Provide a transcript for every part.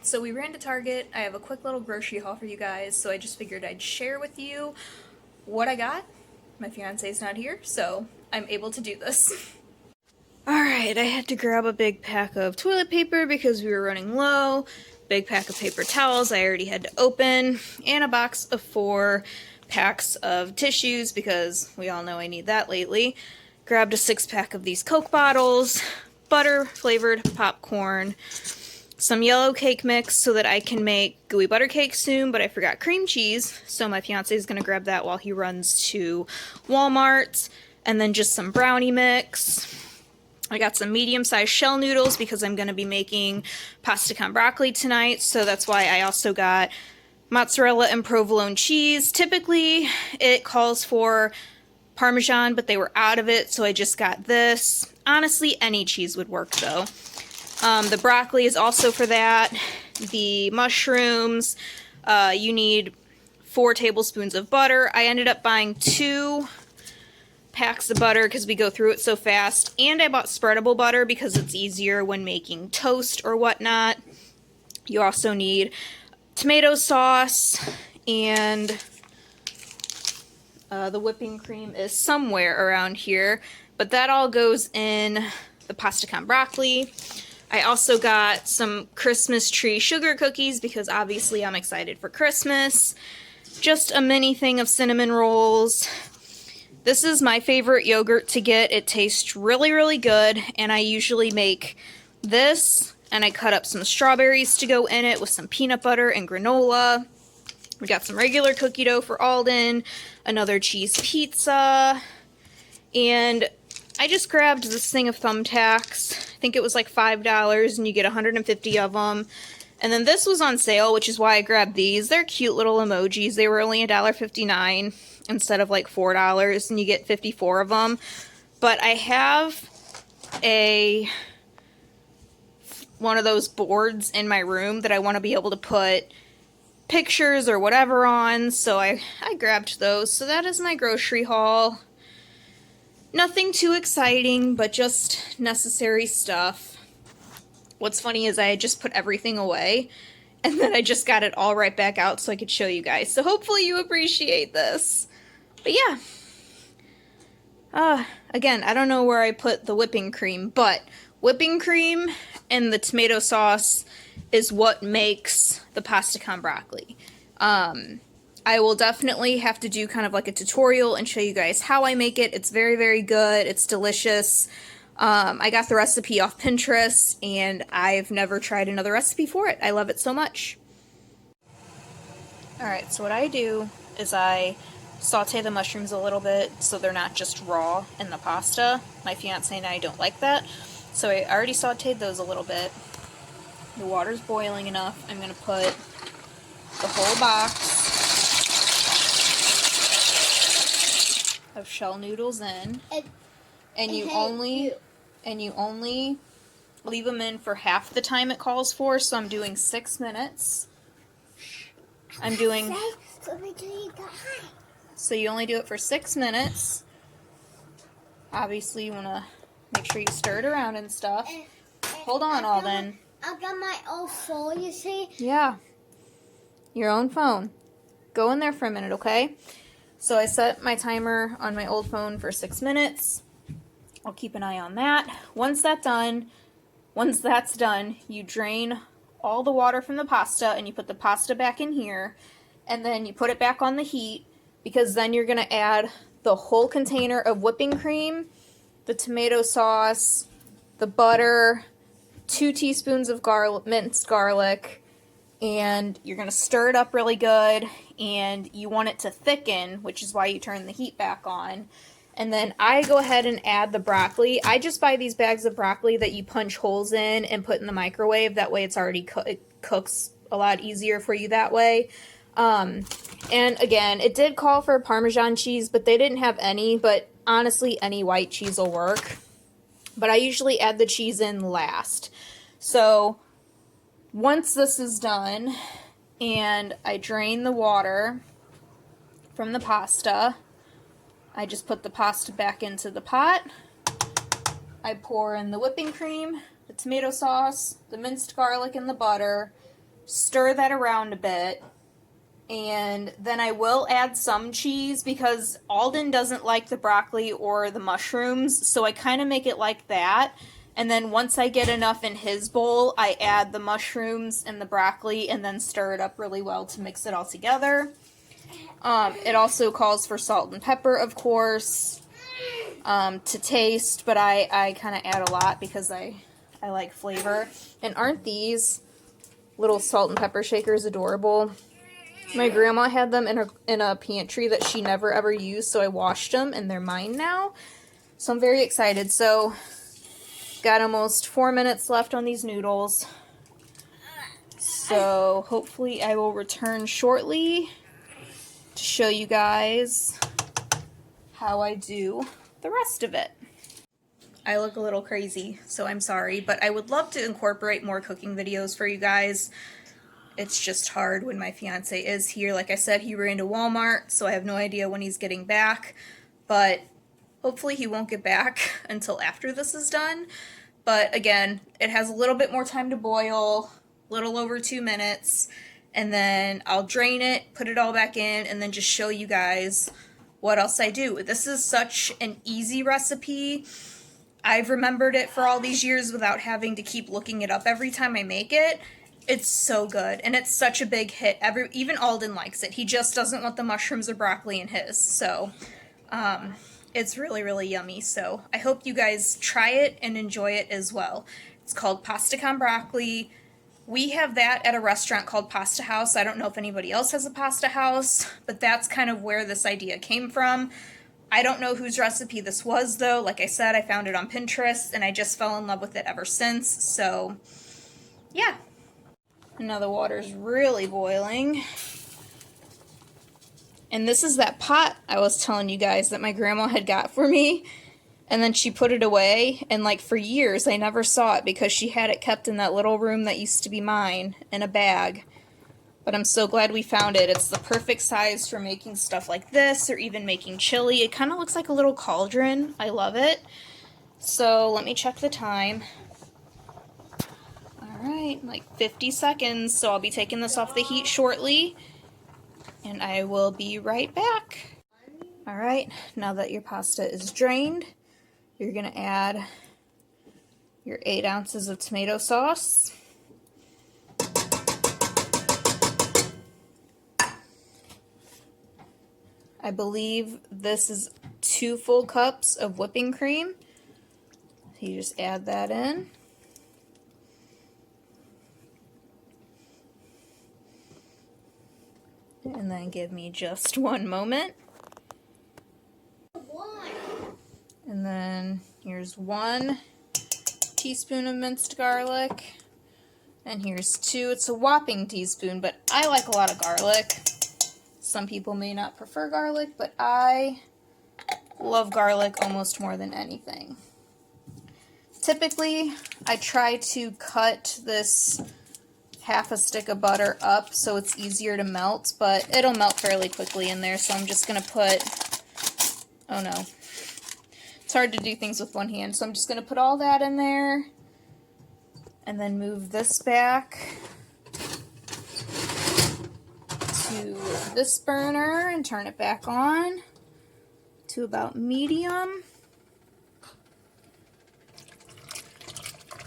So we ran to Target. I have a quick little grocery haul for you guys, so I just figured I'd share with you what I got. My fiance's not here, so I'm able to do this. Alright, I had to grab a big pack of toilet paper because we were running low, big pack of paper towels I already had to open, and a box of 4 packs of tissues because we all know I need that lately. Grabbed a 6-pack of these Coke bottles, butter flavored popcorn, some yellow cake mix so that I can make gooey butter cake soon, but I forgot cream cheese, so my fiance is going to grab that while he runs to Walmart, and then just some brownie mix. I got some medium-sized shell noodles because I'm going to be making pasta con broccoli tonight, so that's why I also got mozzarella and provolone cheese. Typically, it calls for parmesan, but they were out of it, so I just got this. Honestly, any cheese would work, though. The broccoli is also for that. The mushrooms, you need 4 tablespoons of butter. I ended up buying 2 packs of butter because we go through it so fast. And I bought spreadable butter because it's easier when making toast or whatnot. You also need tomato sauce, and the whipping cream is somewhere around here. But that all goes in the pasta con broccoli. I also got some Christmas tree sugar cookies because obviously I'm excited for Christmas. Just a mini thing of cinnamon rolls. This is my favorite yogurt to get. It tastes really, really good, and I usually make this, and I cut up some strawberries to go in it with some peanut butter and granola. We got some regular cookie dough for Alden, another cheese pizza, and I just grabbed this thing of thumbtacks. I think it was like $5, and you get 150 of them. And then this was on sale, which is why I grabbed these. They're cute little emojis. They were only $1.59 instead of like $4, and you get 54 of them. But I have one of those boards in my room that I want to be able to put pictures or whatever on, so I grabbed those. So that is my grocery haul. Nothing too exciting, but just necessary stuff. What's funny is I just put everything away, and then I just got it all right back out so I could show you guys. So hopefully you appreciate this. But yeah. Again, I don't know where I put the whipping cream, but whipping cream and the tomato sauce is what makes the pasta con broccoli. I will definitely have to do kind of like a tutorial and show you guys how I make it. It's very, very good. It's delicious. I got the recipe off Pinterest, and I've never tried another recipe for it. I love it so much. Alright, so what I do is I saute the mushrooms a little bit so they're not just raw in the pasta. My fiance and I don't like that. So I already sauteed those a little bit. The water's boiling enough. I'm going to put the whole box of shell noodles in, and you only leave them in for half the time it calls for, so I'm doing 6 minutes. So you only do it for 6 minutes. Obviously you want to make sure you stir it around and stuff. Hold on, Alden. I got my own phone, you see? Yeah. Your own phone. Go in there for a minute, okay? So I set my timer on my old phone for 6 minutes. I'll keep an eye on that. Once that's done, you drain all the water from the pasta and you put the pasta back in here, and then you put it back on the heat, because then you're going to add the whole container of whipping cream, the tomato sauce, the butter, 2 teaspoons of minced garlic, and you're going to stir it up really good, and you want it to thicken, which is why you turn the heat back on. And then I go ahead and add the broccoli. I just buy these bags of broccoli that you punch holes in and put in the microwave. That way it's already it cooks a lot easier for you that way. And again, it did call for Parmesan cheese, but they didn't have any, but honestly, any white cheese will work. But I usually add the cheese in last. So once this is done and I drain the water from the pasta, I just put the pasta back into the pot. I pour in the whipping cream, the tomato sauce, the minced garlic, and the butter, stir that around a bit, and then I will add some cheese because Alden doesn't like the broccoli or the mushrooms, so I kind of make it like that. And then once I get enough in his bowl, I add the mushrooms and the broccoli and then stir it up really well to mix it all together. It also calls for salt and pepper, of course, to taste, but I kind of add a lot because I like flavor. And aren't these little salt and pepper shakers adorable? My grandma had them in a pantry that she never ever used, so I washed them and they're mine now. So I'm very excited. So got almost 4 minutes left on these noodles. So hopefully I will return shortly to show you guys how I do the rest of it. I look a little crazy, so I'm sorry, but I would love to incorporate more cooking videos for you guys. It's just hard when my fiance is here. Like I said, he ran to Walmart, so I have no idea when he's getting back, but hopefully he won't get back until after this is done. But again, it has a little bit more time to boil, a little over 2 minutes, and then I'll drain it, put it all back in, and then just show you guys what else I do. This is such an easy recipe. I've remembered it for all these years without having to keep looking it up every time I make it. It's so good, and it's such a big hit. Even Alden likes it. He just doesn't want the mushrooms or broccoli in his, so it's really, really yummy. So I hope you guys try it and enjoy it as well. It's called pasta con broccoli. We have that at a restaurant called Pasta House. I don't know if anybody else has a pasta house, but that's kind of where this idea came from. I don't know whose recipe this was, though. Like I said, I found it on Pinterest, and I just fell in love with it ever since. So, yeah. And now the water's really boiling. And this is that pot I was telling you guys that my grandma had got for me. And then she put it away, and like for years I never saw it because she had it kept in that little room that used to be mine in a bag. But I'm so glad we found it. It's the perfect size for making stuff like this or even making chili. It kind of looks like a little cauldron. I love it. So let me check the time. Alright, like 50 seconds. So I'll be taking this off the heat shortly. And I will be right back. Alright, now that your pasta is drained, you're going to add your 8 ounces of tomato sauce. I believe this is 2 full cups of whipping cream. So you just add that in. And then give me just 1 moment. And then here's 1 teaspoon of minced garlic. And here's 2. It's a whopping teaspoon, but I like a lot of garlic. Some people may not prefer garlic, but I love garlic almost more than anything. Typically, I try to cut this half a stick of butter up so it's easier to melt, but it'll melt fairly quickly in there, so I'm just going to put, oh no, it's hard to do things with one hand, so I'm just going to put all that in there, and then move this back to this burner and turn it back on to about medium.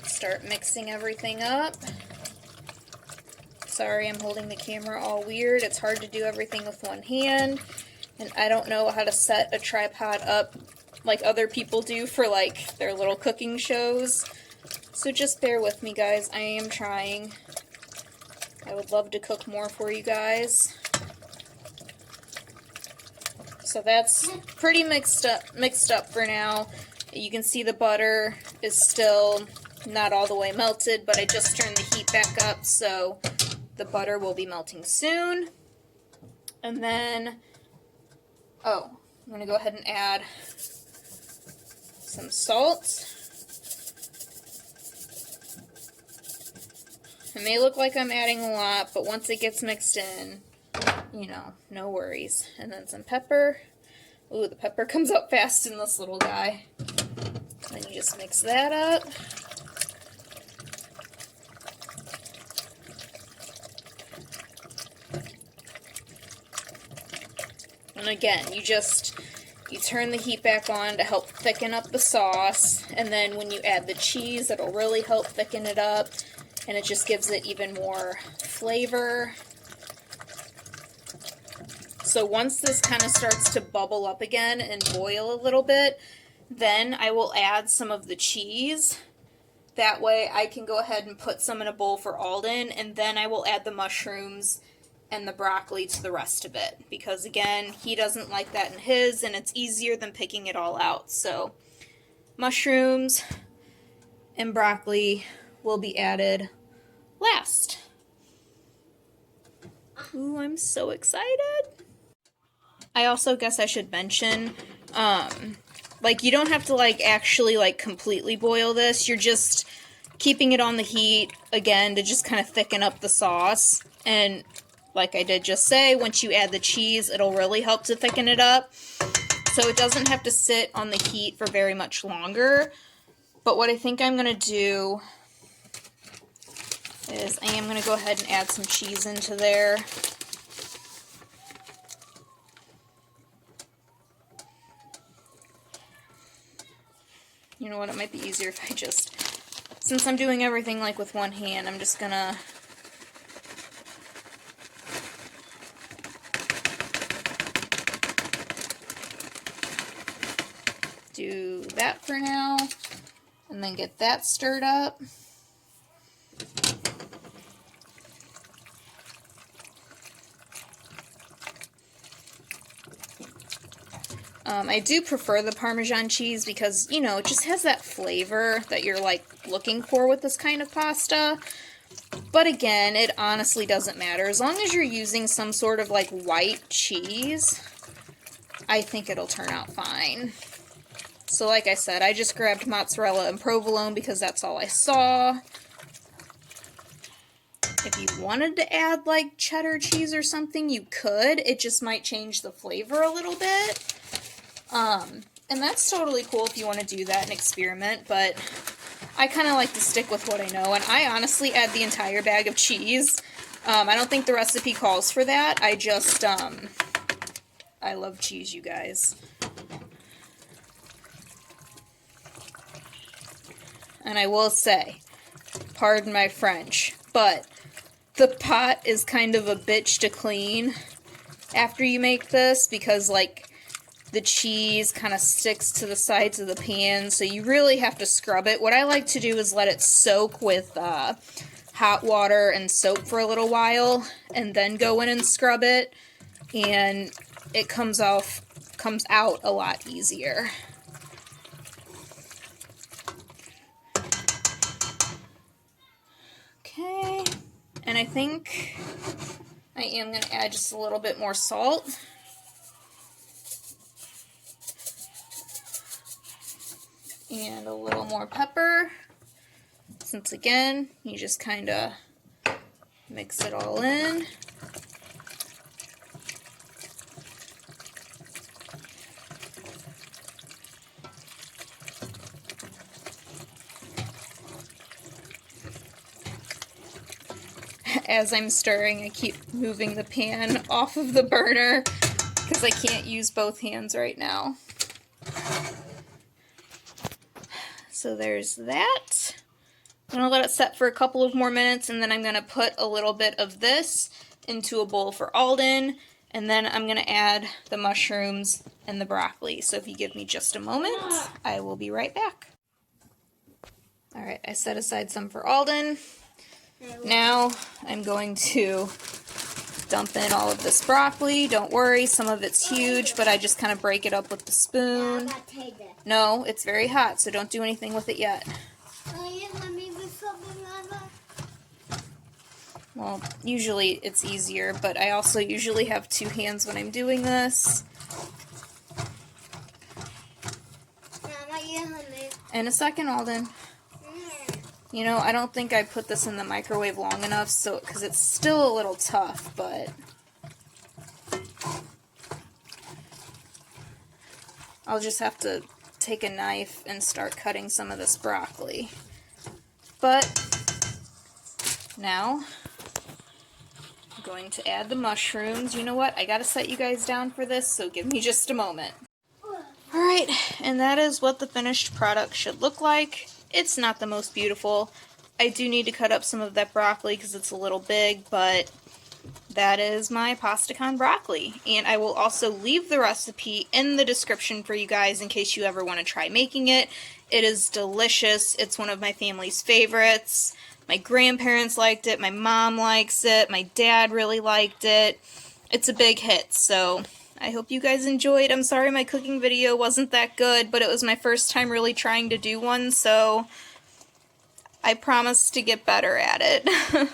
Start mixing everything up. Sorry, I'm holding the camera all weird. It's hard to do everything with one hand, and I don't know how to set a tripod up like other people do for like their little cooking shows. So just bear with me, guys. I am trying. I would love to cook more for you guys. So that's pretty mixed up for now. You can see the butter is still not all the way melted, but I just turned the heat back up, so the butter will be melting soon. And then, oh, I'm going to go ahead and add some salt. It may look like I'm adding a lot, but once it gets mixed in, you know, no worries. And then some pepper. Ooh, the pepper comes out fast in this little guy. Then you just mix that up. And again, you turn the heat back on to help thicken up the sauce, and then when you add the cheese, it'll really help thicken it up, and it just gives it even more flavor. So once this kind of starts to bubble up again and boil a little bit, then I will add some of the cheese. That way I can go ahead and put some in a bowl for Alden, and then I will add the mushrooms and the broccoli to the rest of it, because again, he doesn't like that in his, and it's easier than picking it all out. So mushrooms and broccoli will be added last. Ooh, I'm so excited. I also guess I should mention, like, you don't have to, like, actually, like, completely boil this. You're just keeping it on the heat, again, to just kind of thicken up the sauce. And like I did just say, once you add the cheese, it'll really help to thicken it up. So it doesn't have to sit on the heat for very much longer. But what I think I'm going to do is I am going to go ahead and add some cheese into there. You know what, it might be easier if I just, since I'm doing everything like with one hand, I'm just gonna do that for now, and then get that stirred up. I do prefer the Parmesan cheese because, you know, it just has that flavor that you're, like, looking for with this kind of pasta. But again, it honestly doesn't matter. As long as you're using some sort of, like, white cheese, I think it'll turn out fine. So like I said, I just grabbed mozzarella and provolone because that's all I saw. If you wanted to add, like, cheddar cheese or something, you could. It just might change the flavor a little bit. And that's totally cool if you want to do that and experiment, but I kind of like to stick with what I know, and I honestly add the entire bag of cheese. I don't think the recipe calls for that. I just, I love cheese, you guys. And I will say, pardon my French, but the pot is kind of a bitch to clean after you make this, because, like, the cheese kind of sticks to the sides of the pan, so you really have to scrub it. What I like to do is let it soak with hot water and soap for a little while, and then go in and scrub it, and it comes out a lot easier. Okay, and I think I am going to add just a little bit more salt. And a little more pepper, since again, you just kind of mix it all in. As I'm stirring, I keep moving the pan off of the burner because I can't use both hands right now. So there's that. I'm going to let it set for a couple of more minutes, and then I'm going to put a little bit of this into a bowl for Alden, and then I'm going to add the mushrooms and the broccoli. So if you give me just a moment, I will be right back. Alright, I set aside some for Alden. Now I'm going to dump in all of this broccoli. Don't worry, some of it's huge, but I just kind of break it up with the spoon. No, it's very hot, so don't do anything with it yet. Well, usually it's easier, but I also usually have two hands when I'm doing this. In a second, Alden. You know, I don't think I put this in the microwave long enough, so because it's still a little tough, but I'll just have to take a knife and start cutting some of this broccoli. But now I'm going to add the mushrooms. You know what? I gotta set you guys down for this, so give me just a moment. Alright, and that is what the finished product should look like. It's not the most beautiful. I do need to cut up some of that broccoli because it's a little big, but that is my pasta con broccoli. And I will also leave the recipe in the description for you guys in case you ever want to try making it. It is delicious. It's one of my family's favorites. My grandparents liked it, my mom likes it, my dad really liked it. It's a big hit, so I hope you guys enjoyed. I'm sorry my cooking video wasn't that good, but it was my first time really trying to do one, so I promise to get better at it.